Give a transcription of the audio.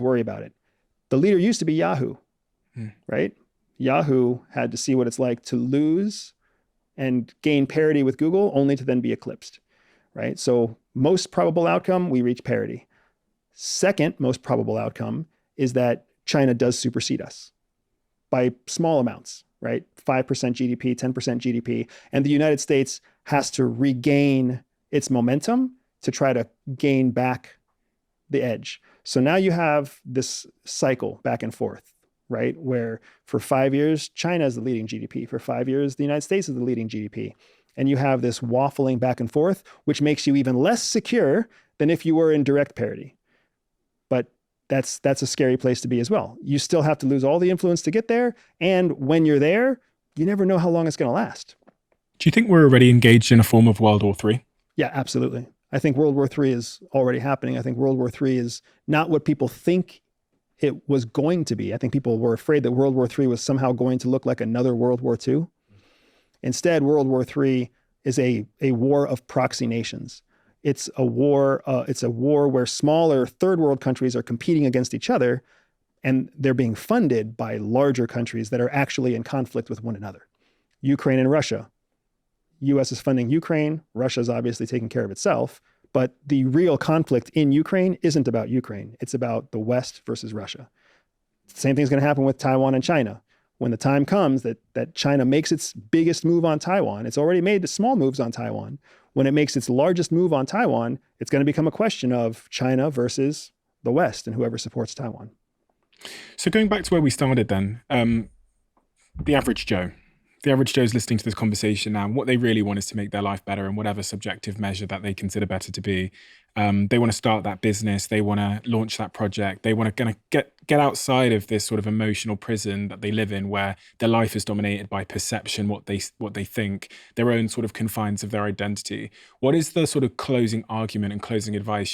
worry about it. The leader used to be Yahoo, Hmm. right? Yahoo had to see what it's like to lose and gain parity with Google only to then be eclipsed, right? So most probable outcome, we reach parity. Second most probable outcome is that China does supersede us by small amounts, right? 5% GDP, 10% GDP. And the United States has to regain its momentum to try to gain back the edge. So now you have this cycle back and forth, right? Where for 5 years, China is the leading GDP. For 5 years, the United States is the leading GDP. And you have this waffling back and forth, which makes you even less secure than if you were in direct parity. But that's a scary place to be as well. You still have to lose all the influence to get there. And when you're there, you never know how long it's going to last. Do you think we're already engaged in a form of World War III? Yeah, absolutely. I think World War III is already happening. I think World War III is not what people think it was going to be. I think people were afraid that World War III was somehow going to look like another World War II. Instead, World War III is a war of proxy nations. It's a war where smaller third world countries are competing against each other, and they're being funded by larger countries that are actually in conflict with one another. Ukraine and Russia. US is funding Ukraine. Russia's obviously taking care of itself. But the real conflict in Ukraine isn't about Ukraine. It's about the West versus Russia. The same thing's going to happen with Taiwan and China. When the time comes that China makes its biggest move on Taiwan, it's already made the small moves on Taiwan. When it makes its largest move on Taiwan, it's going to become a question of China versus the West and whoever supports Taiwan. So going back to where we started then, the average Joe. The average Joe's listening to this conversation now, and what they really want is to make their life better in whatever subjective measure that they consider better to be. They want to start that business. They want to launch that project. They want to get outside of this sort of emotional prison that they live in, where their life is dominated by perception, what they think, their own sort of confines of their identity. What is the sort of closing argument and closing advice